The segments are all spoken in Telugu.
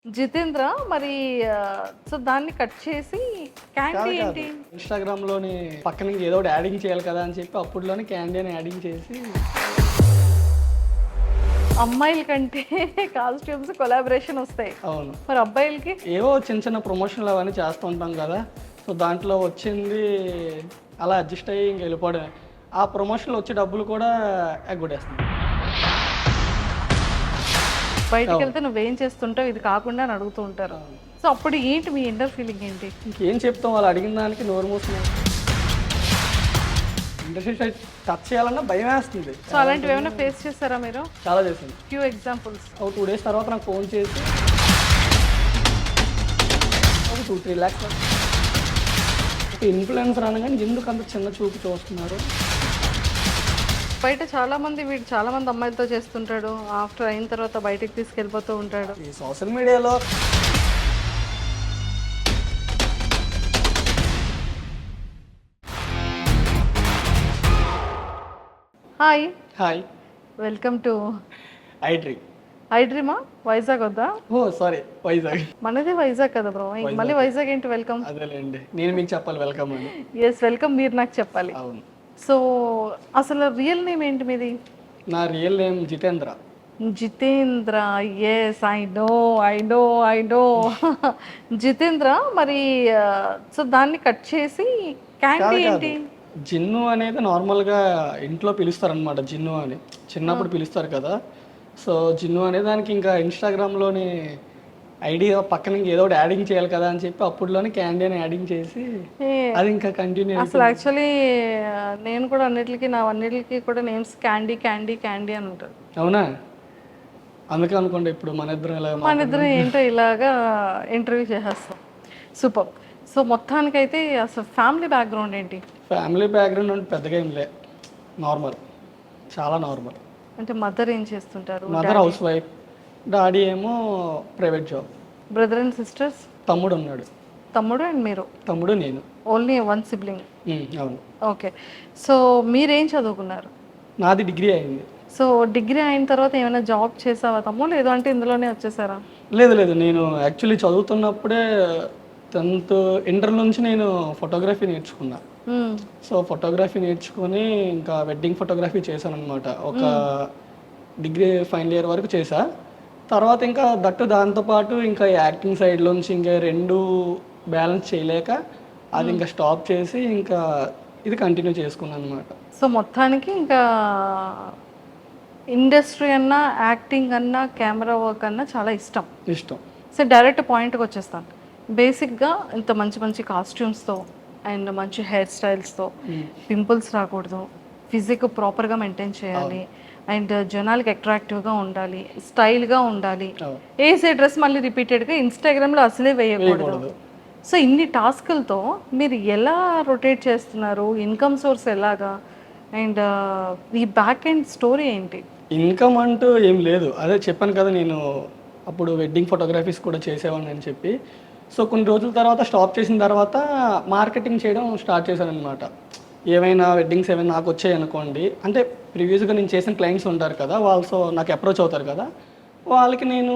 జితేంద్ర మరి సో దాన్ని కట్ చేసి క్యాండీ ఏంటి? ఇన్‌స్టాగ్రామ్‌లోని పక్కన ఏదో ఒకటి యాడింగ్ చేయాలి కదా అని చెప్పి అప్పట్లోనే క్యాండీ అని యాడింగ్ చేసి అమ్మాయిల కంటే కాస్ట్యూమ్స్ కొలాబరేషన్ వస్తాయి. అవును. మరి అబ్బాయిలకి ఏవో చిన్న చిన్న ప్రమోషన్లు అవన్నీ చేస్తూ ఉంటాం కదా. సో దాంట్లో వచ్చింది అలా అడ్జస్ట్ అయ్యి ఇంక వెళ్ళిపోవడమే. ఆ ప్రమోషన్లో వచ్చే డబ్బులు కూడా ఎగ్గొట్టేస్తున్నాం. బయటకు వెళ్తే నువ్వేం చేస్తుంటావు ఇది కాకుండా అని అడుగుతూ ఉంటారు. సో అప్పుడు ఏంటి మీ ఇంటర్ ఫీలింగ్ ఏంటి? ఇంకేం చెప్తాం, వాళ్ళు అడిగిన దానికి నోరు మూసుకున్నాం. ఇండస్ట్రీ సైడ్ టచ్ చేయాలన్నా భయం వేస్తుంది. సో అలాంటివి ఏమైనా ఫేస్ చేస్తారా మీరు? చాలా చేసింది. Few examples. ఒక 2 days తర్వాత నాకు ఫోన్ చేసి ఒక 2-3 lakhs ఒక ఇన్ఫ్లుయెన్సర్ అనగానే ఎందుకు అంత చిన్న చూపు చూస్తున్నారు. బయట చాలా మంది అమ్మాయిలతో చేస్తుంటాడు. ఆఫ్టర్ అయిన తర్వాత బయటికి తీసుకెళ్ళిపోతూ ఉంటాడు. ఈ సోషల్ మీడియాలో హాయ్, హాయ్ వెల్కమ్ టు ఐడ్రీ. ఐడ్రీమా. వైజాగ్ వద్దా? Oh sorry, Vizag. మనదే వైజాగ్ కదా బ్రో, మళ్ళీ వైజాగ్ ఏంటి? వెల్కమ్. అదేలేండి, నేను మీకు చెప్పాలి వెల్కమ్ అని. ఎస్ వెల్కమ్, మీరు నాకు చెప్పాలి. అవును. సో అసలు రియల్ నేమ్ ఏంటి మీది? నా real name Jitendra. Jitendra. Yes I know Jitendra మరి సో దాన్ని కట్ చేసి క్యాండీ ఏంటి? జిన్ను అనేది నార్మల్గా ఇంట్లో పిలుస్తారనమాట. జిన్ను అని చిన్నప్పుడు పిలుస్తారు కదా. సో జిన్ను అనే దానికి ఇంకా ఇన్స్టాగ్రామ్లోని ఐడి పక్కన ఏదో ఒకటి యాడింగ్ చేయాలి కదా అని చెప్పి అప్పట్లోనే క్యాండీ అని యాడింగ్ చేసి అది ఇంకా కంటిన్యూ. అసలు యాక్చువల్లీ నేను కూడా అన్నిటికి కూడా నేమ్స్ క్యాండీ క్యాండీ క్యాండీ అని ఉంటుంది. అవునా? అందుకే అనుకోండి ఇప్పుడు మన ఇద్దరం ఏంటో ఇలాగా ఇంటర్వ్యూ చేసేస్తాం. సూపర్. సో మొత్తానికైతే అసలు ఫ్యామిలీ బ్యాక్గ్రౌండ్ ఏంటి? ఫ్యామిలీ బ్యాక్గ్రౌండ్ అంటే పెద్దగా ఏం లే, నార్మల్, చాలా నార్మల్. అంటే మదర్ ఏం చేస్తుంటారు? మదర్ హౌస్ వైఫ్, డాడీ ఏమో private job. Brother and sisters? తమ్ముడు ఉన్నాడు. తమ్ముడు అండ్ మీరు? తమ్ముడు నేను. Only one sibling? అవును. ఓకే. సో మీరేం చదువుకున్నారు? నాది డిగ్రీ అయింది. సో డిగ్రీ అయిన తర్వాత ఏమైనా జాబ్ చేసావా తమ్ముడు, లేదు అంటే ఇందులోనే వచ్చేసారా? లేదు, నేను యాక్చువల్లీ చదువుతున్నప్పుడే 10th ఇంటర్ నుంచి నేను ఫోటోగ్రఫీ నేర్చుకున్నా. సో ఫోటోగ్రఫీ నేర్చుకొని ఇంకా వెడ్డింగ్ ఫోటోగ్రఫీ చేశాను అనమాట. ఒక డిగ్రీ ఫైనల్ ఇయర్ వరకు చేశా. తర్వాత ఇంకా దాంతోపాటు ఇంకా యాక్టింగ్ సైడ్లోంచి ఇంకా 2 బ్యాలెన్స్ చేయలేక అది ఇంకా స్టాప్ చేసి ఇంకా ఇది కంటిన్యూ చేసుకున్నాను అనమాట. సో మొత్తానికి ఇంకా ఇండస్ట్రీ అన్నా, యాక్టింగ్ అన్నా, కెమెరా వర్క్ అన్నా చాలా ఇష్టం. సో డైరెక్ట్ పాయింట్కి వచ్చేస్తాను. బేసిక్గా ఇంత మంచి కాస్ట్యూమ్స్తో అండ్ మంచి హెయిర్ స్టైల్స్తో పింపుల్స్ రాకూడదు, ఫిజిక్ ప్రాపర్గా మెయింటైన్ చేయాలి, అండ్ జనాలకి అట్రాక్టివ్గా ఉండాలి, స్టైల్గా ఉండాలి, వేసే డ్రెస్ మళ్ళీ రిపీటెడ్గా ఇన్స్టాగ్రామ్లో అసలే వేయకూడదు. సో ఇన్ని టాస్కులతో మీరు ఎలా రొటేట్ చేస్తున్నారు? ఇన్కమ్ సోర్స్ ఎలాగా? అండ్ ఈ బ్యాక్ ఎండ్ స్టోరీ ఏంటి? ఇన్కమ్ అంటూ ఏం లేదు. అదే చెప్పాను కదా, నేను అప్పుడు వెడ్డింగ్ ఫోటోగ్రఫీస్ కూడా చేసేవాడిని అని చెప్పి. సో కొన్ని రోజుల తర్వాత స్టాప్ చేసిన తర్వాత మార్కెటింగ్ చేయడం స్టార్ట్ చేశాను అనమాట. ఏమైనా వెడ్డింగ్స్ ఏమైనా నాకు వచ్చాయి అనుకోండి, అంటే ప్రీవియస్గా నేను చేసిన క్లయింట్స్ ఉంటారు కదా, వాళ్ళతో నాకు అప్రోచ్ అవుతారు కదా, వాళ్ళకి నేను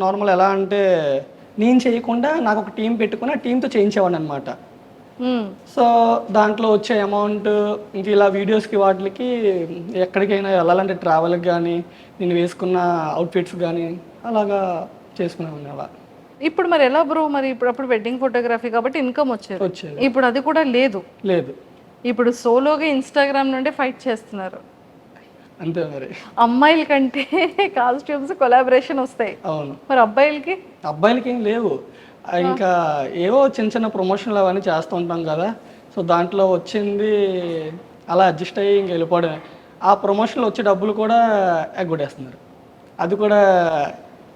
నార్మల్ ఎలా అంటే నేను చేయకుండా నాకు ఒక టీం పెట్టుకుని ఆ టీంతో చేయించేవాడిని అనమాట. సో దాంట్లో వచ్చే అమౌంట్ ఇంక ఇలా వీడియోస్కి వాటికి ఎక్కడికైనా వెళ్ళాలంటే ట్రావెల్కి కానీ నేను వేసుకున్న అవుట్ఫిట్స్ కానీ అలాగా చేసుకునేవాడిని అలా. ఇప్పుడు మరి ఎలా బ్రో? మరి అప్పుడు వెడ్డింగ్ ఫోటోగ్రఫీ కాబట్టి ఇన్కమ్ వచ్చేది. ఇప్పుడు అది కూడా లేదు. ఇప్పుడు సోలోగా ఇన్స్టాగ్రామ్ నుండి ఫైట్ చేస్తున్నారు అంతే. మరి అమ్మాయిల కంటే కాస్ట్యూమ్స్ కొలాబరేషన్ వస్తాయి. అవును. మరి అబ్బాయిలకి ఏం లేవు. ఇంకా ఏవో చిన్న చిన్న ప్రమోషన్లు అవన్నీ చేస్తూ ఉంటాం కదా. సో దాంట్లో వచ్చింది అలా అడ్జస్ట్ అయ్యి ఇంక వెళ్ళిపోవడమే. ఆ ప్రమోషన్లో వచ్చే డబ్బులు కూడా ఎగ్గొట్టేస్తున్నారు. అది కూడా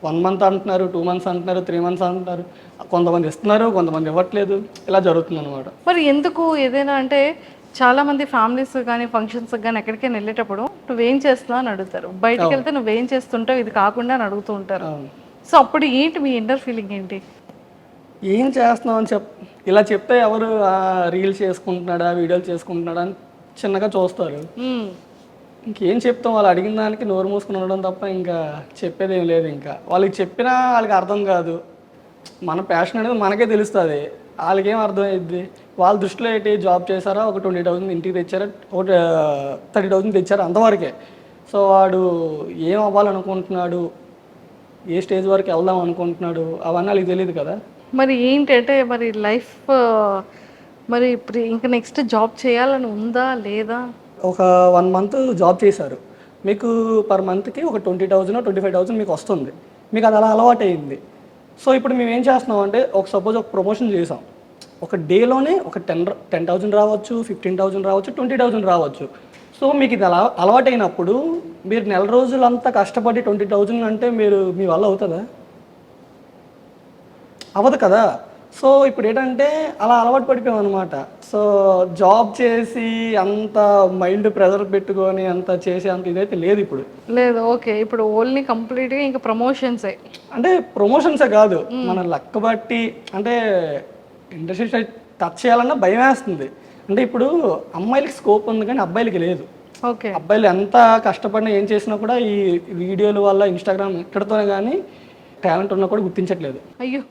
1 month అంటున్నారు, 2 months అంటున్నారు, 3 months అంటున్నారు. కొంతమంది ఇస్తున్నారు, కొంతమంది ఇవ్వట్లేదు. ఇలా జరుగుతుంది అనమాట. మరి ఎందుకు ఏదైనా అంటే చాలా మంది ఫ్యామిలీస్ కానీ ఫంక్షన్స్ కానీ ఎక్కడికైనా వెళ్ళేటప్పుడు నువ్వేం చేస్తున్నావు అని అడుగుతారు. బయటకు వెళ్తే నువ్వేం చేస్తుంటావు ఇది కాకుండా అని అడుగుతూ ఉంటారు. సో అప్పుడు ఏంటి మీ ఇంటర్ ఫీలింగ్ ఏంటి? ఏం చేస్తున్నావు అని ఇలా చెప్తే ఎవరు రీల్స్ చేసుకుంటున్నాడా, వీడియోలు చేసుకుంటున్నాడా అని చిన్నగా చూస్తారు. ఇంకేం చెప్తాం, వాళ్ళు అడిగిన దానికి నోరు మూసుకుని ఉండడం తప్ప ఇంకా చెప్పేది ఏం లేదు. ఇంకా వాళ్ళకి చెప్పినా వాళ్ళకి అర్థం కాదు. మన ప్యాషన్ అనేది మనకే తెలుస్తుంది, వాళ్ళకేం అర్థమైద్ది. వాళ్ళ దృష్టిలో ఏంటి, జాబ్ చేశారా, ఒక 20,000 ఇంటికి తెచ్చారా, ఒక 30,000 తెచ్చారా, అంతవరకే. సో వాడు ఏం అవ్వాలనుకుంటున్నాడు, ఏ స్టేజ్ వరకు వెళ్దాం అనుకుంటున్నాడు, అవన్నీ వాళ్ళకి తెలియదు కదా. మరి ఏంటంటే మరి లైఫ్ మరి ఇప్పుడు ఇంకా నెక్స్ట్ జాబ్ చేయాలని ఉందా లేదా? ఒక 1 మంత్ జాబ్ చేశారు, మీకు పర్ మంత్కి ఒక 20,000 25,000 మీకు వస్తుంది. మీకు అది అలా అలవాటు అయింది. సో ఇప్పుడు మేము ఏం చేస్తున్నాం అంటే, సపోజ్ ఒక ప్రమోషన్ చేసాం, ఒక డేలోనే ఒక 10,000 రావచ్చు, 15,000 రావచ్చు, 20,000 రావచ్చు. సో మీకు ఇది అలవాటు అయినప్పుడు మీరు నెల రోజులంతా కష్టపడి 20,000 అంటే మీ వల్ల అవుతుందా? అవ్వదు కదా. సో ఇప్పుడు ఏంటంటే అలా అలవాటు పడిపోయాం అనమాట. సో జాబ్ చేసి అంత మైండ్ ప్రెజర్ పెట్టుకొని అంత చేసి అంత ఇదైతే లేదు ఇప్పుడు. లేదు, ఓకే. ఇప్పుడు ఓన్లీ కంప్లీట్గా ఇంకా ప్రమోషన్సే. అంటే ప్రమోషన్సే కాదు, మన లక్ బట్టి. అంటే ఇండస్ట్రీ టచ్ చేయాలన్నా భయం వేస్తుంది. అంటే ఇప్పుడు అమ్మాయిలకి స్కోప్ ఉంది కానీ అబ్బాయిలకి లేదు. ఓకే. అబ్బాయిలు ఎంత కష్టపడినా ఏం చేసినా కూడా ఈ వీడియోల వల్ల, ఇన్స్టాగ్రామ్ ఇక్కడతోనే కానీ టాలెంట్ ఉన్నా కూడా గుర్తించట్లేదు అయ్యో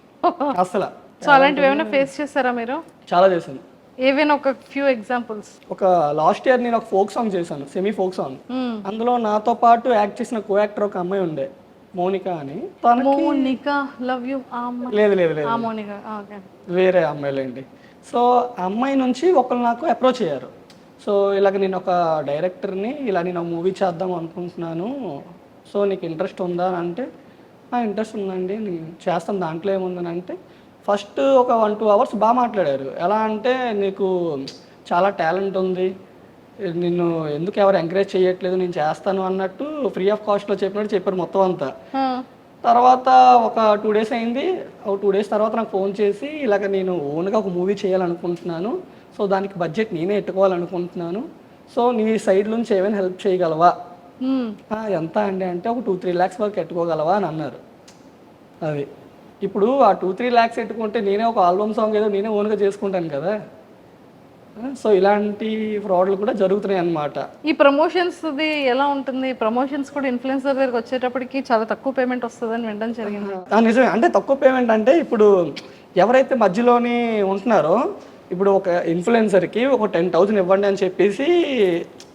అసలు. సో అలాంటివి ఏమైనా ఫేస్ చేస్తారా మీరు? చాలా చేశాను. ఏవైనా ఒక ఫ్యూ ఎగ్జాంపుల్స్. ఒక లాస్ట్ ఇయర్ నేను ఒక ఫోక్ సాంగ్ చేశాను, సెమీ ఫోక్ సాంగ్. అందులో నాతో పాటు యాక్ట్ చేసిన కో యాక్టర్ ఒక అమ్మాయి ఉండే, మోనిక అని. Monica love you. లేదు లేదు లేదు, మోనిక వేరే అమ్మాయిలేండి. సో ఆ అమ్మాయి నుంచి ఒకళ్ళు నాకు అప్రోచ్ అయ్యారు. సో ఇలాగ నేను ఒక డైరెక్టర్ని, ఇలా నేను ఒక మూవీ చేద్దాం అనుకుంటున్నాను, సో నీకు ఇంట్రెస్ట్ ఉందా అని అంటే, ఇంట్రెస్ట్ ఉందండి, నేను చేస్తాను, దాంట్లో ఏముందని అంటే, ఫస్ట్ ఒక 1-2 అవర్స్ బాగా మాట్లాడారు. ఎలా అంటే, నీకు చాలా టాలెంట్ ఉంది, నిన్ను ఎందుకు ఎవరు ఎంకరేజ్ చేయట్లేదు, నేను చేస్తాను అన్నట్టు ఫ్రీ ఆఫ్ కాస్ట్లో చెప్పినట్టు చెప్పారు మొత్తం అంతా. తర్వాత ఒక 2 డేస్ అయింది. ఒక 2 డేస్ తర్వాత నాకు ఫోన్ చేసి, ఇలాగ నేను ఓన్గా ఒక మూవీ చేయాలనుకుంటున్నాను, సో దానికి బడ్జెట్ నేనే ఎట్టుకోవాలనుకుంటున్నాను, సో నీ సైడ్ నుంచి ఏమైనా హెల్ప్ చేయగలవా? ఎంత అండి అంటే, ఒక 2-3 lakhs వరకు ఎట్టుకోగలవా అని అన్నారు. అది ఇప్పుడు ఆ 2-3 lakhs ఎట్టుకుంటే నేనే ఒక ఆల్బమ్ సాంగ్ ఏదో నేనే ఓన్గా చేసుకుంటాను కదా. సో ఇలాంటి ఫ్రాడ్లు కూడా జరుగుతున్నాయి అన్నమాట. ఈ ప్రమోషన్స్ది ఎలా ఉంటుంది? ప్రమోషన్స్ కూడా ఇన్ఫ్లుయెన్సర్ దగ్గరికి వచ్చేటప్పటికి చాలా తక్కువ పేమెంట్ వస్తుందని వినడం జరిగింది. నిజమే. అంటే తక్కువ పేమెంట్ అంటే, ఇప్పుడు ఎవరైతే మధ్యలోని ఉంటున్నారో, ఇప్పుడు ఒక ఇన్ఫ్లుయెన్సర్కి ఒక 10,000 ఇవ్వండి అని చెప్పేసి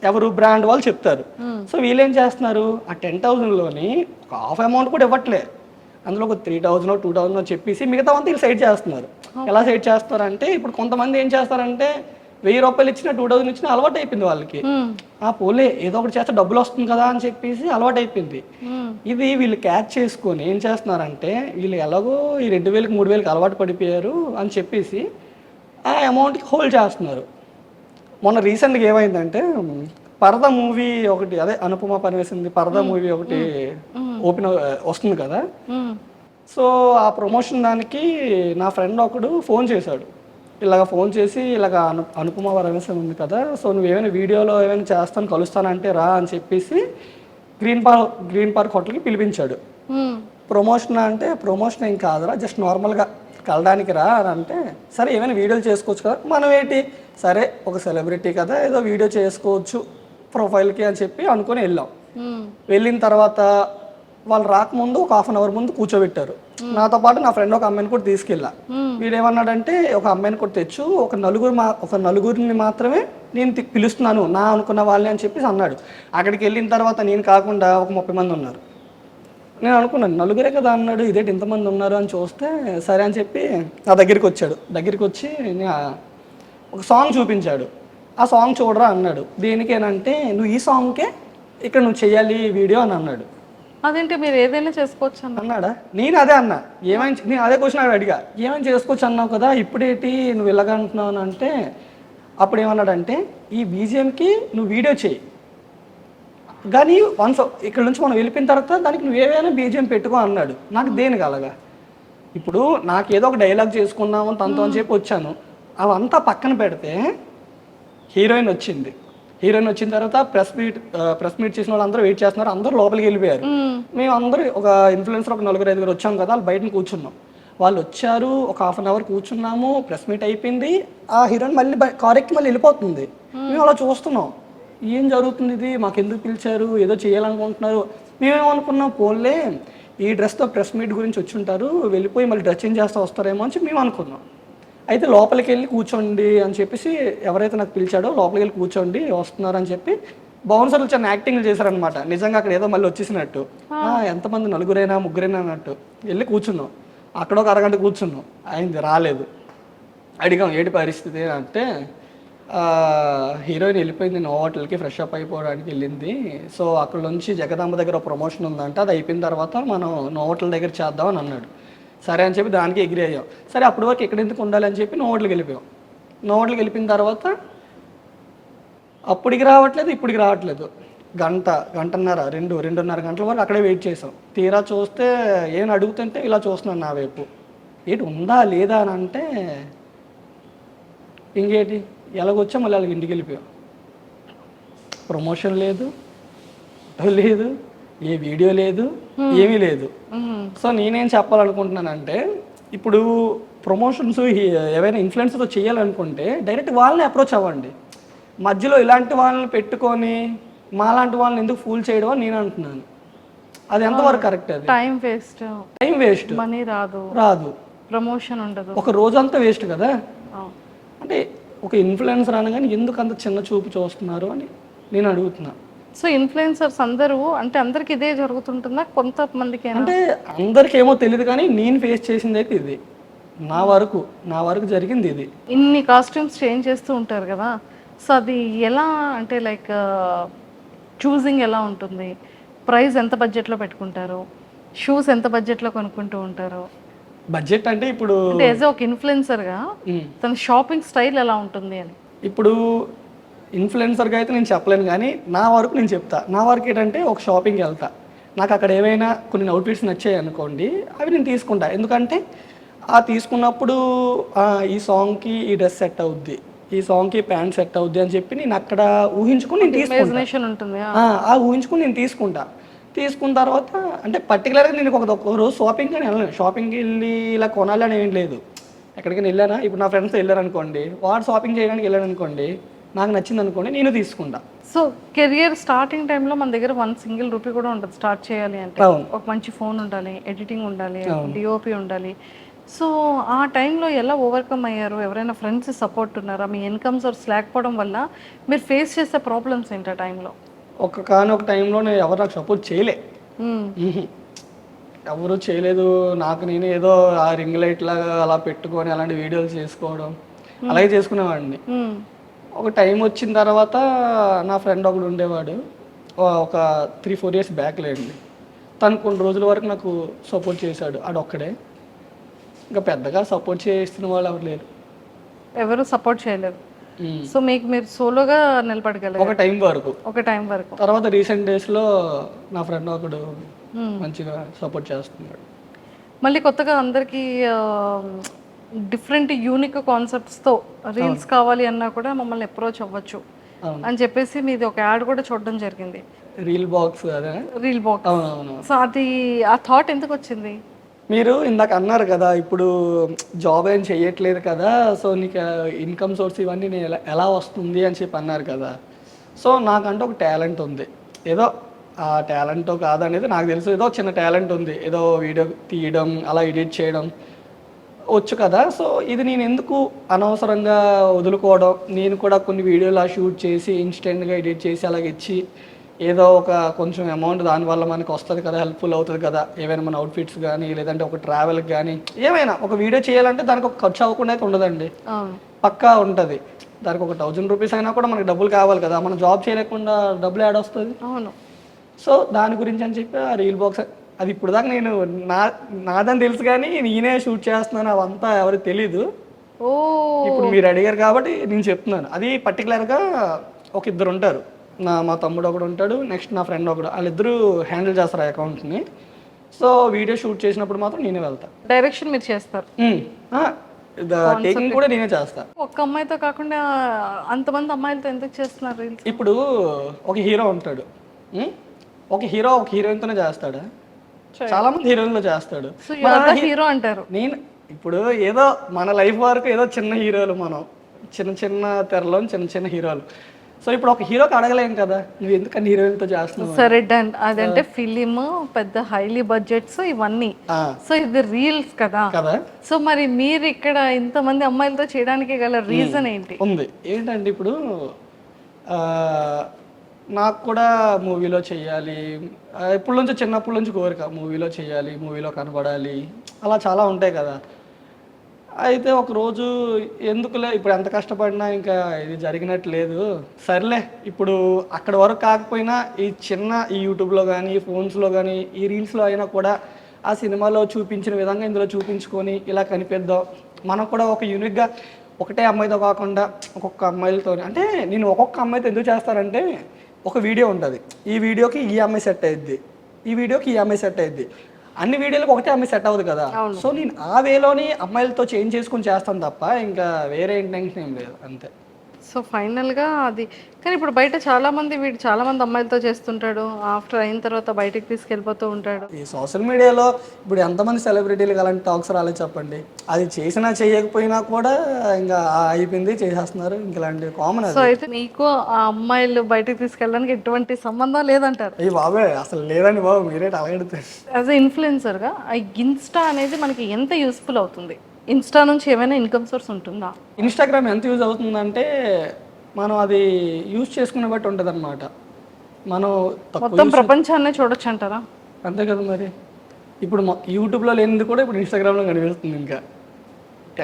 ఎవరు బ్రాండ్ వాళ్ళు చెప్తారు. సో వీళ్ళు ఏం చేస్తున్నారు, ఆ 10,000లోని ఒక హాఫ్ అమౌంట్ కూడా ఇవ్వట్లే, అందులో ఒక 3,000 2,000 చెప్పేసి మిగతా అంతా వీళ్ళు సైడ్ చేస్తున్నారు. ఎలా సైడ్ చేస్తారంటే, ఇప్పుడు కొంతమంది ఏం చేస్తారంటే, 1,000 రూపాయలు ఇచ్చినా 2,000 ఇచ్చినా అలవాటు అయిపోయింది వాళ్ళకి. ఆ పోలే ఏదో ఒకటి చేస్తే డబ్బులు వస్తుంది కదా అని చెప్పేసి అలవాటు అయిపోయింది. ఇది వీళ్ళు క్యాచ్ చేసుకొని ఏం చేస్తున్నారంటే, వీళ్ళు ఎలాగో ఈ 2,000కి 3,000కి అలవాటు పడిపోయారు అని చెప్పేసి ఆ అమౌంట్కి హోల్డ్ చేస్తున్నారు. మొన్న రీసెంట్గా ఏమైందంటే, పరద మూవీ ఒకటి, అదే అనుపమ పనివేసింది పరద మూవీ ఒకటి ఓపెన్ వస్తుంది కదా. సో ఆ ప్రమోషన్ దానికి నా ఫ్రెండ్ ఒకడు ఫోన్ చేశాడు. ఇలాగ ఫోన్ చేసి, ఇలాగ అనుపమ పరమేశ్వరం ఉంది కదా, సో నువ్వు ఏమైనా వీడియోలో ఏమైనా చేస్తాను, కలుస్తానంటే రా అని చెప్పేసి గ్రీన్ పార్క్ హోటల్కి పిలిపించాడు. ప్రమోషన్ అంటే, ప్రమోషన్ ఏం కాదురా, జస్ట్ నార్మల్గా కలడానికి రా అని అంటే, సరే ఏమైనా వీడియోలు చేసుకోవచ్చు కదా. మనం ఏంటి, సరే ఒక సెలబ్రిటీ కదా, ఏదో వీడియో చేసుకోవచ్చు ప్రొఫైల్కి అని చెప్పి అనుకొని వెళ్ళాం. వెళ్ళిన తర్వాత వాళ్ళు రాకముందు ఒక 1/2 hour ముందు కూర్చోబెట్టారు. నాతో పాటు నా ఫ్రెండ్ ఒక అమ్మాయిని కూడా తీసుకెళ్ళా. వీడు ఏమన్నాడంటే, ఒక అమ్మాయిని కూడా తెచ్చు, ఒక నలుగురిని మాత్రమే నేను పిలుస్తున్నాను, నా అనుకున్న వాళ్ళని అని చెప్పేసి అన్నాడు. అక్కడికి వెళ్ళిన తర్వాత నేను కాకుండా ఒక 30 మంది ఉన్నారు. నేను అనుకున్నాను నలుగురే కదా అన్నాడు, ఇదేంటి ఇంతమంది ఉన్నారు అని చూస్తే, సరే అని చెప్పి నా దగ్గరికి వచ్చాడు. దగ్గరికి వచ్చి ఒక సాంగ్ చూపించాడు. ఆ సాంగ్ చూడరా అన్నాడు. దేనికేనంటే, నువ్వు ఈ సాంగ్కే ఇక్కడ నువ్వు చేయాలి వీడియో అని అన్నాడు. అదేంటి, మీరు ఏదైనా చేసుకోవచ్చు అన్నాడా? నేను అదే అన్నా, నేను అదే క్వశ్చన్ అడిగా, ఏమైనా చేసుకోవచ్చు అన్నావు కదా, ఇప్పుడేంటి నువ్వు ఇలాగ అంటున్నావు అని అంటే, అప్పుడు ఏమన్నాడంటే, ఈ బీజిఎంకి నువ్వు వీడియో చేయి, కానీ వన్స్ ఇక్కడ నుంచి మనం వెళ్ళిపోయిన తర్వాత దానికి నువ్వు ఏమైనా బీజిఎం పెట్టుకో అన్నాడు. నాకు దేనికి అలాగా? ఇప్పుడు నాకు ఏదో ఒక డైలాగ్ చేసుకుందాము తనతో అని చెప్పి వచ్చాను. అవంతా పక్కన పెడితే హీరోయిన్ వచ్చింది. హీరోయిన్ వచ్చిన తర్వాత ప్రెస్ మీట్ చేసిన వాళ్ళు అందరూ వెయిట్ చేస్తున్నారు. అందరూ లోపలికి వెళ్ళిపోయారు. మేము అందరూ ఒక ఇన్ఫ్లుయెన్సర్ ఒక 4-5 వచ్చాం కదా, వాళ్ళు బయటని కూర్చున్నాం. వాళ్ళు వచ్చారు, ఒక 1/2 hour కూర్చున్నాము, ప్రెస్ మీట్ అయిపోయింది. ఆ హీరోయిన్ మళ్ళీ కార్ ఎక్కి మళ్ళీ వెళ్ళిపోతుంది. మేము అలా చూస్తున్నాం, ఏం జరుగుతుంది, ఇది మాకు ఎందుకు పిలిచారు, ఏదో చేయాలనుకుంటున్నారు. మేమేమనుకున్నాం, పోన్లే ఈ డ్రెస్తో ప్రెస్ మీట్ గురించి వచ్చి ఉంటారు, వెళ్ళిపోయి మళ్ళీ డ్రెస్ చేంజ్ చేస్తూ వస్తారేమో అని చెప్పి మేము అనుకున్నాం. అయితే లోపలికి వెళ్ళి కూర్చోండి అని చెప్పేసి ఎవరైతే నాకు పిలిచాడో లోపలికి వెళ్ళి కూర్చోండి వస్తున్నారని చెప్పి బౌన్సర్లు చిన్న యాక్టింగ్లు చేశారనమాట. నిజంగా అక్కడ ఏదో మళ్ళీ వచ్చేసినట్టు, ఎంతమంది నలుగురైనా ముగ్గురైనా అన్నట్టు వెళ్ళి కూర్చున్నాం. అక్కడ ఒక అరగంట కూర్చున్నాం, అయింది రాలేదు. అడిగాం ఏంటి పరిస్థితి అంటే, హీరోయిన్ వెళ్ళిపోయింది హోటల్కి ఫ్రెష్ అప్ అయిపోవడానికి వెళ్ళింది, సో అక్కడ నుంచి జగదాంబ దగ్గర ఒక ప్రమోషన్ ఉందంట, అది అయిపోయిన తర్వాత మనం హోటల్ దగ్గర చేద్దామని అన్నాడు. సరే అని చెప్పి దానికి ఎగ్రీ అయ్యాం. సరే అప్పటి వరకు ఎక్కడ ఎందుకు ఉండాలి అని చెప్పి హోటల్కి వెళ్ళిపోయాం. హోటల్కి వెళ్ళిపోయిన తర్వాత అప్పటికి రావట్లేదు, ఇప్పటికి రావట్లేదు. గంటన్నర 2.5 గంటల వరకు అక్కడే వెయిట్ చేసాం. తీరా చూస్తే ఏం అడుగుతుంటే ఇలా చూస్తున్నాను నా వైపు, ఏంటి ఉందా లేదా అని అంటే, ఇంకేంటి ఎలాగొచ్చా మళ్ళీ అలాగ ఇంటికి వెళ్ళిపోయాం. ప్రమోషన్ లేదు, లేదు, ఏ వీడియో లేదు, ఏమీ లేదు. సో నేనేం చెప్పాలనుకుంటున్నానంటే, ఇప్పుడు ప్రమోషన్స్ ఏవైనా ఇన్ఫ్లుయెన్సర్తో చేయాలనుకుంటే డైరెక్ట్ వాళ్ళని అప్రోచ్ అవ్వండి. మధ్యలో ఇలాంటి వాళ్ళని పెట్టుకొని మాలాంటి వాళ్ళని ఎందుకు ఫూల్ చేయడం అని నేను అంటున్నాను. అది ఎంతవరకు కరెక్ట్? అది టైం వేస్ట్, మనీ రాదు, ప్రమోషన్ ఉండదు, ఒక రోజంతా వేస్ట్ కదా. అంటే ఒక ఇన్ఫ్లుయెన్సర్ అనగానే ఎందుకు అంత చిన్న చూపు చూస్తున్నారు అని నేను అడుగుతున్నా. సో ఇన్ఫ్లుయెన్సర్స్ అందరూ అంటే అందరికి ఇదే జరుగుతుంటుందా? కొంతమందికి అంటే అందరికి ఏమో తెలియదు, కానీ నేను ఫేస్ చేసింది అయితే ఇది. నా వరకు జరిగింది ఇది. ఇన్ని కాస్ట్యూమ్స్ చేంజ్ చేస్తూ ఉంటారు కదా, సో అది ఎలా అంటే లైక్ చూసింగ్ ఎలా ఉంటుంది? ప్రైస్ ఎంత బడ్జెట్లో పెట్టుకుంటారు? షూస్ ఎంత బడ్జెట్లో కొనుక్కుంటూ ఉంటారు? బడ్జెట్ అంటే ఇప్పుడు అంటే యాజ్ ఒక ఇన్ఫ్లుయెన్సర్గా తన షాపింగ్ స్టైల్ ఎలా ఉంటుంది అని. ఇప్పుడు ఇన్ఫ్లుయెన్సర్గా అయితే నేను చెప్పలేను, కానీ నా వరకు నేను చెప్తా. నా వరకు ఏంటంటే ఒక షాపింగ్కి వెళ్తా, నాకు అక్కడ ఏమైనా కొన్ని అవుట్ఫిట్స్ నచ్చాయి అనుకోండి, అవి నేను తీసుకుంటా. ఎందుకంటే ఆ తీసుకున్నప్పుడు ఈ సాంగ్కి ఈ డ్రెస్ సెట్ అవుద్ది, ఈ సాంగ్కి ప్యాంట్ సెట్ అవుద్ది అని చెప్పి నేను అక్కడ ఊహించుకుని నేను తీసుకుంటా. ఆ ఊహించుకుని నేను తీసుకున్న తర్వాత అంటే పర్టికులర్గా నేను ఒక రోజు షాపింగ్కి వెళ్ళాను. షాపింగ్కి వెళ్ళి ఇలా కొనాలి అని ఏం లేదు. ఎక్కడికైనా వెళ్ళానా, ఇప్పుడు నా ఫ్రెండ్స్తో వెళ్ళారు అనుకోండి, వాడు షాపింగ్ చేయడానికి వెళ్ళాను అనుకోండి, నాకు నచ్చింది అనుకోండి, నేను తీసుకుంటా. సో కెరియర్ స్టార్టింగ్ టైంలో మన దగ్గర 1 సింగిల్ రూపీ కూడా ఉంటుంది. స్టార్ట్ చేయాలి అంటే ఒక మంచి ఫోన్ ఉండాలి, ఎడిటింగ్ ఉండాలి, డిఓపి ఉండాలి. సో ఆ టైంలో ఎలా ఓవర్కమ్ అయ్యారు? ఎవరైనా ఫ్రెండ్స్ సపోర్ట్ ఉన్నారా? మీ ఇన్కమ్ సోర్స్ లేకపోవడం వల్ల మీరు ఫేస్ చేసే ప్రాబ్లమ్స్ ఏంటి ఆ టైంలో? ఒక టైంలో నేను ఎవరు నాకు సపోర్ట్ ఎవరు చేయలేదు. నాకు నేను ఏదో ఆ రింగ్ లైట్ లాగా అలా పెట్టుకొని అలాంటి వీడియోలు చేసుకోవడం అలాగే చేసుకునేవాడిని. ఒక టైం వచ్చిన తర్వాత నా ఫ్రెండ్ ఒకడు ఉండేవాడు, ఒక 3-4 ఇయర్స్ బ్యాక్ లేండి. తను కొన్ని రోజుల వరకు నాకు సపోర్ట్ చేశాడు, ఆడొక్కడే. ఇంకా పెద్దగా సపోర్ట్ చేస్తున్న వాళ్ళు ఎవరు సపోర్ట్ చేయలేదు. సో మీరు సోలోగా నిలబడగలరు ఒక టైం వరకు. తర్వాత రీసెంట్ డేస్లో నా ఫ్రెండ్ ఒకడు మంచిగా సపోర్ట్ చేస్తున్నాడు. మళ్ళీ కొత్తగా అందరికీ డిఫరెంట్ యూనిక్ కాన్సెప్ట్స్తో రీల్స్ కావాలి అన్నా కూడా మమ్మల్ని అప్రోచ్ అవ్వచ్చు అని చెప్పేసి మీది ఒక యాడ్ కూడా చూడడం జరిగింది, రీల్ బాక్స్. సో అది ఆ థాట్ ఎందుకు వచ్చింది? మీరు ఇందాక అన్నారు కదా, ఇప్పుడు జాబ్ ఏం చెయ్యట్లేదు కదా, సో నీకు ఇన్కమ్ సోర్స్ ఇవన్నీ నేను ఎలా వస్తుంది అని చెప్పి అన్నారు కదా. సో నాకంటే ఒక టాలెంట్ ఉంది, ఏదో ఆ టాలెంట్ కాదనేది నాకు తెలుసు. ఏదో చిన్న టాలెంట్ ఉంది, ఏదో వీడియో తీయడం అలా ఎడిట్ చేయడం వచ్చు కదా. సో ఇది నేను ఎందుకు అనవసరంగా వదులుకోవడం, నేను కూడా కొన్ని వీడియోలు షూట్ చేసి ఇన్స్టెంట్గా ఎడిట్ చేసి అలాగ ఇచ్చి ఏదో ఒక కొంచెం అమౌంట్ దానివల్ల మనకు వస్తుంది కదా, హెల్ప్ఫుల్ అవుతుంది కదా, ఏవైనా మన అవుట్ఫిట్స్ కానీ లేదంటే ఒక ట్రావెల్కి కానీ ఏమైనా ఒక వీడియో చేయాలంటే దానికి ఒక ఖర్చు అవ్వకుండా అయితే ఉండదండి, పక్కా ఉంటుంది. దానికి ఒక 1000 రూపీస్ అయినా కూడా మనకి డబ్బులు కావాలి కదా, మనం జాబ్ చేయలేకుండా డబ్బులు యాడ్ వస్తుంది. అవును. సో దాని గురించి అని చెప్పి ఆ రీల్ బాక్స్ అది ఇప్పుడు దాకా నేను నాదని తెలుసు, కానీ నేనే షూట్ చేస్తున్నాను అవంతా ఎవరికి తెలీదు. ఇప్పుడు మీరు అడిగారు కాబట్టి నేను చెప్తున్నాను. అది పర్టికులర్గా ఒక 2 ఉంటారు, మా తమ్ముడు ఒకడు ఉంటాడు, నెక్స్ట్ నా ఫ్రెండ్ ఒకడు, వాళ్ళిద్దరూ హ్యాండిల్ చేస్తారు ఆ అకౌంట్ని. సో వీడియో షూట్ చేసినప్పుడు మాత్రం నేనే వెళ్తా, డైరెక్షన్ మీరు చేస్తారు, టేకింగ్ కూడా నేనే చేస్తా. ఒక్క అమ్మాయితో కాకుండా అంతమంది అమ్మాయిలతో ఎందుకు చేస్తున్నారు? ఇప్పుడు ఒక హీరో ఉంటాడు, ఒక హీరోయిన్తోనే చేస్తాడా? చాలా మంది హీరోయిన్లో చేస్తాడు. హీరో అంటారు. నేను ఇప్పుడు ఏదో మన లైఫ్ వరకు ఏదో చిన్న హీరోలు, మనం చిన్న తెరలో చిన్న హీరోలు. సో ఇప్పుడు ఒక హీరోకి అడగలేం కదా, నువ్వు ఎందుకని హీరోయిన్తో చేస్తున్నావు. సరే డన్. అదంటే ఫిలిం పెద్ద హైలీ బడ్జెట్స్ ఇవన్నీ, సో ఇది రీల్స్ కదా కదా. సో మరి మీరు ఇక్కడ ఇంతమంది అమ్మాయిలతో చేయడానికి గల రీజన్ ఏంటి? ఉంది ఏంటంటే ఇప్పుడు నాకు కూడా మూవీలో చెయ్యాలి, ఎప్పటి నుంచో చిన్నప్పటి నుంచి కోరిక మూవీలో చెయ్యాలి, మూవీలో కనబడాలి, అలా చాలా ఉంటాయి కదా. అయితే ఒకరోజు ఎందుకులే ఇప్పుడు ఎంత కష్టపడినా ఇంకా ఇది జరిగినట్టు లేదు, సర్లే ఇప్పుడు అక్కడ వరకు కాకపోయినా ఈ యూట్యూబ్లో కానీ ఈ ఫోన్స్లో కానీ ఈ రీల్స్లో అయినా కూడా ఆ సినిమాలో చూపించిన విధంగా ఇందులో చూపించుకొని ఇలా కనిపిద్దాం, మనం కూడా ఒక యూనిక్గా ఒకటే అమ్మాయితో కాకుండా ఒక్కొక్క అమ్మాయిలతో. అంటే నేను ఒక్కొక్క అమ్మాయితో ఎందుకు చేస్తానంటే ఒక వీడియో ఉంటుంది, ఈ వీడియోకి ఈ అమ్మాయి సెట్ అయ్యిద్ది, ఈ వీడియోకి ఈ అమ్మాయి సెట్ అయ్యిద్ది, అన్ని వీడియోలకు ఒకటే అమ్మాయి సెట్ అవ్వదు కదా. సో నేను ఆ వేలోని అమ్మాయిలతో చేంజ్ చేసుకుని చేస్తాను తప్ప ఇంకా వేరే ఇంటెన్షన్ ఏం లేదు, అంతే. సో ఫైనల్గా అది. కానీ ఇప్పుడు బయట చాలా మంది అమ్మాయిలతో చేస్తుంటాడు, ఆఫ్టర్ అయిన తర్వాత బయటికి తీసుకెళ్ళిపోతూ ఉంటాడు. ఈ సోషల్ మీడియాలో ఇప్పుడు ఎంతమంది సెలబ్రిటీలకు అలాంటి టాక్స్ రాలేదు చెప్పండి. అది చేసినా చేయకపోయినా కూడా ఇంకా అయిపోయింది చేసేస్తున్నారు, ఇంక ఇలాంటి కామన్. సో అయితే మీకు ఆ అమ్మాయిలు బయటికి తీసుకెళ్ళడానికి ఎటువంటి సంబంధం లేదంటారు? అయ్యి బాబే అసలు లేదండి బాబు, మీరే అలగడుతారు. యాజ్ ఎ ఇన్ఫ్లుయెన్సర్గా ఆ ఇన్స్టా అనేది మనకి ఎంత యూస్ఫుల్ అవుతుంది? ఇన్స్టా నుంచి ఏమైనా ఇన్కమ్ సోర్స్ ఉంటుందా? ఇన్స్టాగ్రామ్ ఎంత యూజ్ అవుతుందంటే మనం అది యూజ్ చేసుకునే బట్టి ఉంటుంది అనమాట. మనం మొత్తం ప్రపంచాన్నే చూడొచ్చు అంటారా? అంతే కదా మరి. ఇప్పుడు యూట్యూబ్లో లేనిది కూడా ఇప్పుడు ఇన్స్టాగ్రామ్లో కనిపిస్తుంది. ఇంకా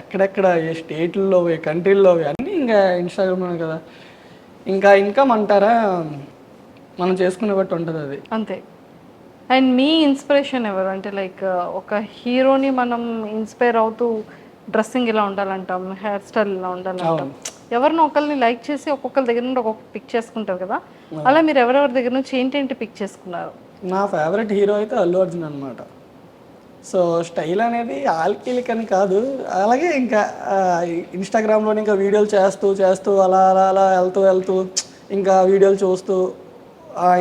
ఎక్కడెక్కడ ఏ స్టేట్లలో ఏ కంట్రీల్లో అన్నీ ఇంకా ఇన్స్టాగ్రామ్లోనే కదా. ఇంకా ఇన్కమ్ అంటారా, మనం చేసుకునే బట్టి ఉంటుంది అది, అంతే. అండ్ మీ ఇన్స్పిరేషన్ ఎవరు? అంటే లైక్ ఒక హీరోని మనం ఇన్స్పైర్ అవుతూ డ్రెస్సింగ్ ఇలా ఉండాలంటాం, హెయిర్ స్టైల్ ఇలా ఉండాలంటాం, ఎవరినో ఒకరిని లైక్ చేసి ఒక్కొక్కరి దగ్గర నుండి ఒక్కొక్క పిక్ చేసుకుంటారు కదా, అలా మీరు ఎవరెవరి దగ్గర నుంచి ఏంటేంటి పిక్ చేసుకున్నారు? నా ఫేవరెట్ హీరో అయితే అల్లు అర్జున్ అనమాట. సో స్టైల్ అనేది ఆల్కీలికని కాదు, అలాగే ఇంకా ఇన్స్టాగ్రామ్లో ఇంకా వీడియోలు చేస్తూ అలా అలా అలా వెళ్తూ ఇంకా వీడియోలు చూస్తూ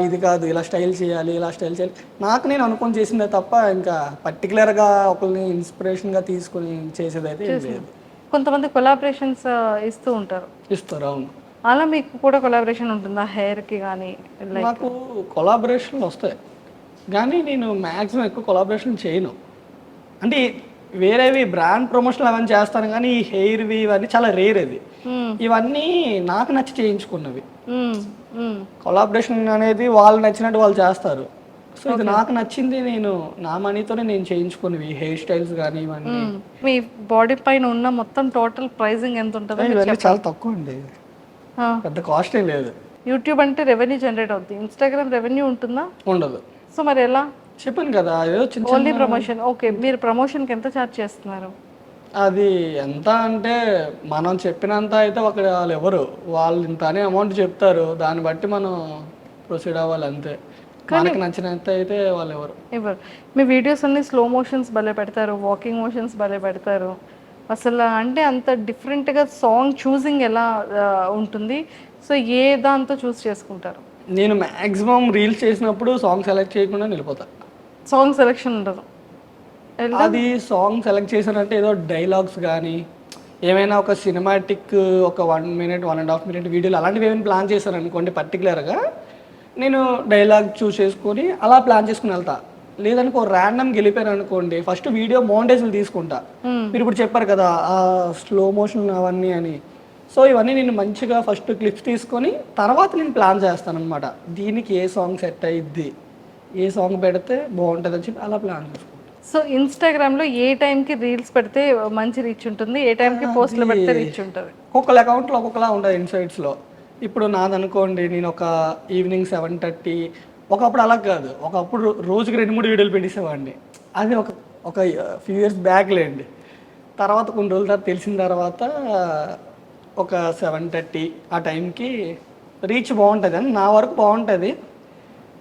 ఇది కాదు ఇలా స్టైల్ చేయాలి నాకు నేను అనుకొని చేసిందే తప్ప ఇంకా పర్టికులర్గా ఒకరిని ఇన్స్పిరేషన్గా తీసుకుని చేసేదైతే ఏం లేదు. కొంతమంది కొలాబరేషన్స్ ఇస్తారు. అవును. అలా మీకు కూడా కొలాబరేషన్ ఉంటుందా హెయిర్కి కానీ? నాకు కొలాబరేషన్లు వస్తాయి కానీ నేను మ్యాక్సిమం ఎక్కువ కొలాబరేషన్ చేయను. అంటే వేరేవి బ్రాండ్ ప్రమోషన్లు అవన్నీ చేస్తాను కానీ ఈ హెయిర్వి ఇవన్నీ చాలా రేర్. అది ఇవన్నీ నాకు నచ్చి చేయించుకున్నవి. కొలాబరేషన్ అనేది వాళ్ళు నచ్చినట్టు వాళ్ళు చేస్తారు. సో ఇది నాకు నచ్చింది, నేను నా మనీతోనే నేను చేయించుకున్నవి హెయిర్ స్టైల్స్ కానీ ఇవన్నీ. మీ బాడీ పైన ఉన్న మొత్తం టోటల్ ప్రైసింగ్ ఎంత ఉంటుంది? ఇవన్నీ చాలా తక్కువ అండి, పెద్ద కాస్ట్ ఏం లేదు. యూట్యూబ్ అంటే రెవెన్యూ జనరేట్ అవుతుంది, ఇన్స్టాగ్రామ్ రెవెన్యూ ఉంటుందా? ఉండదు. సో మరి ఎలా? చెప్పాను కదా ఏదో చిన్న ఓన్లీ ప్రమోషన్. ఓకే, మీరు ప్రమోషన్కి ఎంత ఛార్జ్ చేస్తున్నారు? అది ఎంత అంటే మనం చెప్పినంత అయితే వాళ్ళు ఎవరు వాళ్ళు ఇంత అనే అమౌంట్ చెప్తారు, దాన్ని బట్టి మనం ప్రొసీడ్ అవ్వాలి అంతే. మనకి నచ్చినంత అయితే వాళ్ళు ఎవరు. మీ వీడియోస్ అన్ని స్లో మోషన్స్ భలే పెడతారు, వాకింగ్ మోషన్స్ భలే పెడతారు. అసలు అంటే అంత డిఫరెంట్గా సాంగ్ చూసింగ్ ఎలా ఉంటుంది? సో ఏ దాంతో చూస్ చేసుకుంటారు? నేను మ్యాక్సిమం రీల్స్ చేసినప్పుడు సాంగ్ సెలెక్ట్ చేయకుండా వెళ్ళిపోతా. సాంగ్ సెలెక్షన్ ఉండదు. అది సాంగ్ సెలెక్ట్ చేశానంటే ఏదో డైలాగ్స్ కానీ ఏమైనా ఒక సినిమాటిక్ ఒక 1 minute 1.5 minute వీడియోలు అలాంటివి ఏమైనా ప్లాన్ చేశాను అనుకోండి, పర్టికులర్గా నేను డైలాగ్ చూస్ చేసుకొని అలా ప్లాన్ చేసుకుని వెళ్తా. లేదనుకో ఒక ర్యాండమ్ గెలిపాను అనుకోండి, ఫస్ట్ వీడియో మౌంటేజ్లు తీసుకుంటా. మీరు ఇప్పుడు చెప్పారు కదా ఆ స్లో మోషన్ అవన్నీ అని. సో ఇవన్నీ నేను మంచిగా ఫస్ట్ క్లిప్స్ తీసుకొని తర్వాత నేను ప్లాన్ చేస్తాను అనమాట. దీనికి ఏ సాంగ్ సెట్ అయ్యిద్ది, ఏ సాంగ్ పెడితే బాగుంటుంది అని చెప్పి అలా ప్లాన్ చేసుకుంటాను. సో ఇన్స్టాగ్రామ్లో ఏ టైంకి రీల్స్ పెడితే మంచి రీచ్ ఉంటుంది, ఏ టైంకి పోస్ట్లు పెడితే రీచ్ ఉంటుంది? ఒక్కొక్క అకౌంట్లో ఒక్కొక్కలా ఉంటుంది ఇన్సైట్స్లో. ఇప్పుడు నాదనుకోండి, నేను ఒక ఈవినింగ్ 7:30, ఒకప్పుడు అలా కాదు, ఒకప్పుడు రోజుకి 2-3 వీడియోలు పెట్టేసేవాడిని. అది ఒక ఫ్యూ ఇయర్స్ బ్యాక్ లేండి. తర్వాత కొన్ని రోజుల తర్వాత తెలిసిన తర్వాత ఒక 7:30 ఆ టైంకి రీచ్ బాగుంటుంది అని నా వరకు బాగుంటుంది.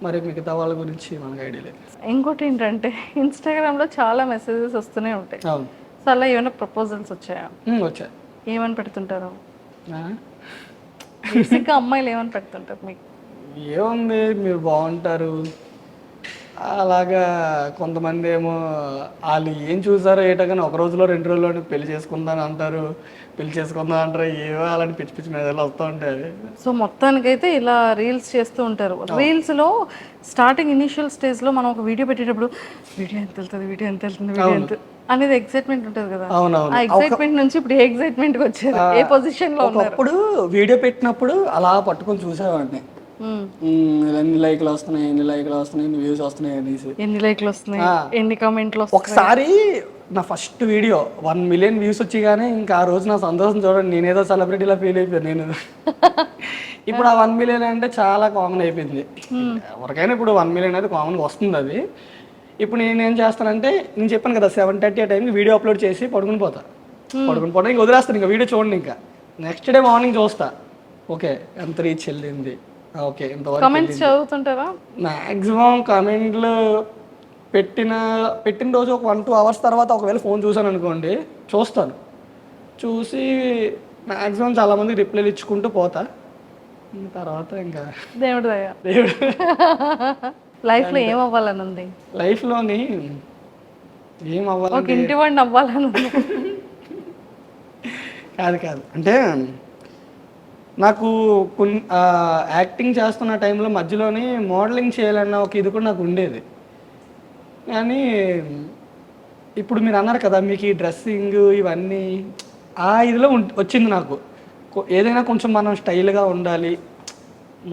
మరి మిగతా వాళ్ళ గురించి మనకు ఐడియా లేదు. ఇంకోటి ఏంటంటే ఇన్స్టాగ్రామ్లో చాలా మెసేజెస్ వస్తూనే ఉంటాయి. అవును. సో అలా ఏమైనా ప్రపోజల్స్ వచ్చాయా? వచ్చాయి. ఏమని పెడుతుంటారు? బేసిక్గా అమ్మాయిలు ఏమని పెడుతుంటారు మీకు? ఏముంది, మీరు బాగుంటారు అలాగా కొంతమంది ఏమో వాళ్ళు ఏం చూసారో ఏటో కానీ ఒక రోజులో 2 రోజుల్లో పెళ్లి చేసుకుందాని అంటారు, పెళ్లి చేసుకుందాం అంటారు, ఏవో అలాంటి పిచ్చి పిచ్చి మెదలు వస్తూ ఉంటాయి. సో మొత్తానికైతే ఇలా రీల్స్ చేస్తూ ఉంటారు. రీల్స్లో స్టార్టింగ్ ఇనిషియల్ స్టేజ్లో మనం ఒక వీడియో పెట్టేటప్పుడు వీడియో ఎంత వెళ్తుంది, వీడియో ఎంత వెళ్తుంది, వీడియో ఎంత అనేది ఎక్సైట్మెంట్ ఉంటుంది కదా. అవునవును. ఆ ఎక్సైట్మెంట్ నుంచి ఇప్పుడు ఏ ఎక్సైట్మెంట్కి వచ్చారు, ఏ పొజిషన్లో ఉన్నారు? ఒకప్పుడు వీడియో పెట్టినప్పుడు అలా పట్టుకొని చూసేవాడిని, ఎన్ని లైక్లు వస్తున్నాయి, ఎన్ని లైక్లు వస్తున్నాయి, ఎన్ని వ్యూస్ వస్తున్నాయి అనేసి, ఎన్ని లైక్లు వస్తున్నాయి, ఎన్ని కామెంట్లు వస్తున్నాయి. ఒకసారి నా ఫస్ట్ వీడియో 1 మిలియన్ వ్యూస్ వచ్చి కానీ ఇంకా ఆ రోజు నా సంతోషం చూడండి, నేనేదో సెలబ్రిటీలా ఫీల్ అయిపోయాను నేను. ఇప్పుడు ఆ 1 మిలియన్ అంటే చాలా కామన్ అయిపోయింది ఎవరికైనా. ఇప్పుడు 1 మిలియన్ అయితే కామన్గా వస్తుంది. అది ఇప్పుడు నేను ఏం చేస్తానంటే, నేను చెప్పాను కదా 7:30 ఆ టైంకి వీడియో అప్లోడ్ చేసి పడుకుని పోతా. ఇంకా వదిలేస్తాను, ఇంకా వీడియో చూడండి. ఇంకా నెక్స్ట్ డే మార్నింగ్ చూస్తా, ఓకే ఎంత రీచ్ వెళ్ళింది, ఓకే ఇంతవరకు. కామెంట్స్ చదువుతుంటారా? మ్యాక్సిమం కామెంట్లు పెట్టిన రోజు ఒక 1-2 అవర్స్ తర్వాత ఒకవేళ ఫోన్ చూసాను అనుకోండి, చూస్తాను. చూసి మ్యాక్సిమం చాలామంది రిప్లైలు ఇచ్చుకుంటూ పోతా. తర్వాత ఇంకా దేవుడు లైఫ్లో ఏం అవ్వాలని ఉంది? లైఫ్లోని ఏం అవ్వాలి, ఒక ఇంటి వాడిని అవ్వాలని ఉంది. కాదు అంటే నాకు యాక్టింగ్ చేస్తున్న టైంలో మధ్యలోనే మోడలింగ్ చేయాలన్న ఒక ఇది కూడా నాకు ఉండేది. కానీ ఇప్పుడు మీరు అన్నారు కదా మీకు ఈ డ్రెస్సింగ్ ఇవన్నీ ఆ ఇదిలో వచ్చింది నాకు. ఏదైనా కొంచెం మనం స్టైల్గా ఉండాలి,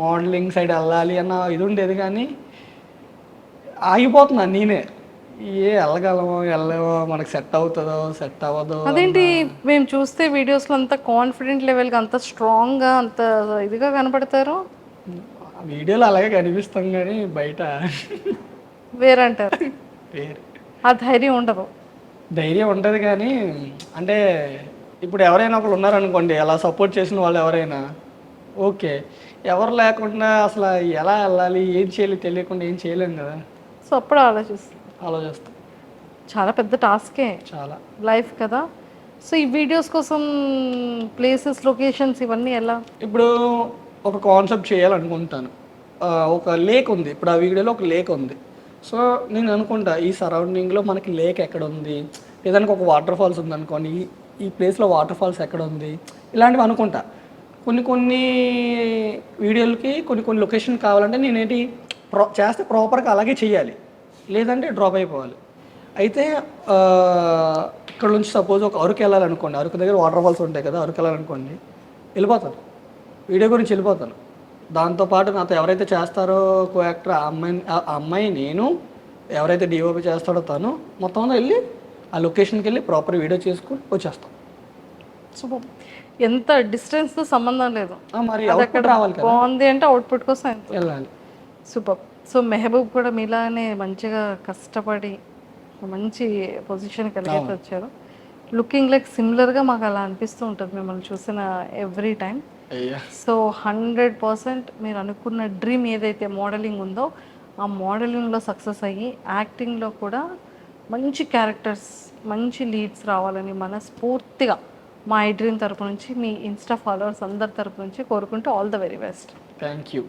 మోడలింగ్ సైడ్ వెళ్ళాలి అన్న ఇది ఉండేది. కానీ ఆగిపోతున్నా నేనే, వెళ్ళలేమో మనకు సెట్ అవుతుందో సెట్ అవ్వదో. అదేంటి మేము చూస్తే వీడియోస్లో అంత కాన్ఫిడెంట్ లెవెల్గా, అంత స్ట్రాంగ్గా, అంత ఇదిగా కనపడతారు. వీడియోలో అలాగే కనిపిస్తాం కానీ బయట వేరంటారు. వేరు. ఆ ధైర్యం ఉండదు. ధైర్యం ఉంటుంది కానీ అంటే ఇప్పుడు ఎవరైనా ఒకరు ఉన్నారనుకోండి, అలా సపోర్ట్ చేసిన వాళ్ళు ఎవరైనా ఓకే. ఎవరు లేకుండా అసలు ఎలా వెళ్ళాలి, ఏం చేయాలి తెలియకుండా ఏం చేయలేము కదా. సో అప్పుడు ఆలోచిస్తాం. చాలా పెద్ద టాస్కే చాలా లైఫ్ కదా. సో ఈ వీడియోస్ కోసం ప్లేసెస్, లొకేషన్స్ ఇవన్నీ ఎలా? ఇప్పుడు ఒక కాన్సెప్ట్ చేయాలనుకుంటాను. ఒక లేక్ ఉంది, ఇప్పుడు ఆ వీడియోలో ఒక లేక్ ఉంది. సో నేను అనుకుంటా ఈ సరౌండింగ్లో మనకి లేక్ ఎక్కడ ఉంది, ఏదైనా ఒక వాటర్ ఫాల్స్ ఉంది అనుకోండి, ఈ ప్లేస్లో వాటర్ ఫాల్స్ ఎక్కడ ఉంది, ఇలాంటివి అనుకుంటా. కొన్ని వీడియోలకి కొన్ని లొకేషన్ కావాలంటే నేనేంటి చేస్తే ప్రాపర్గా అలాగే చేయాలి, లేదంటే డ్రాప్ అయిపోవాలి. అయితే ఇక్కడ నుంచి సపోజ్ ఒక అరకు వెళ్ళాలనుకోండి, అరకు దగ్గర వాటర్ ఫాల్స్ ఉంటాయి కదా, అరకు వెళ్ళాలనుకోండి, వెళ్ళిపోతాను, వీడియో గురించి వెళ్ళిపోతాను. దాంతోపాటు నాతో ఎవరైతే చేస్తారో కో యాక్టర్, ఆ అమ్మాయి నేను, ఎవరైతే డిఓపి చేస్తాడో తను, మొత్తం అంతా వెళ్ళి ఆ లొకేషన్కి వెళ్ళి ప్రాపర్ వీడియో చేసుకుని వచ్చేస్తాం. సూపర్. ఎంత డిస్టెన్స్తో సంబంధం లేదు, మరి అవుట్పుట్ రావాలి కదా, బాగుంది అంటే అవుట్పుట్ కోసం వెళ్ళాలి. సూపర్. సో మెహబూబ్ కూడా మీలానే మంచిగా కష్టపడి మంచి పొజిషన్కి వెళ్ళి వచ్చారు. లుకింగ్ లైక్ సిమిలర్గా మాకు అలా అనిపిస్తూ ఉంటుంది మిమ్మల్ని చూసిన ఎవ్రీ టైం. సో 100% మీరు అనుకున్న డ్రీమ్ ఏదైతే మోడలింగ్ ఉందో ఆ మోడలింగ్లో సక్సెస్ అయ్యి యాక్టింగ్లో కూడా మంచి క్యారెక్టర్స్, మంచి లీడ్స్ రావాలని మనస్ఫూర్తిగా మా ఐ డ్రీమ్ తరపు నుంచి, మీ ఇన్స్టా ఫాలోవర్స్ అందరి తరపు నుంచి కోరుకుంటూ all the very best. Thank you.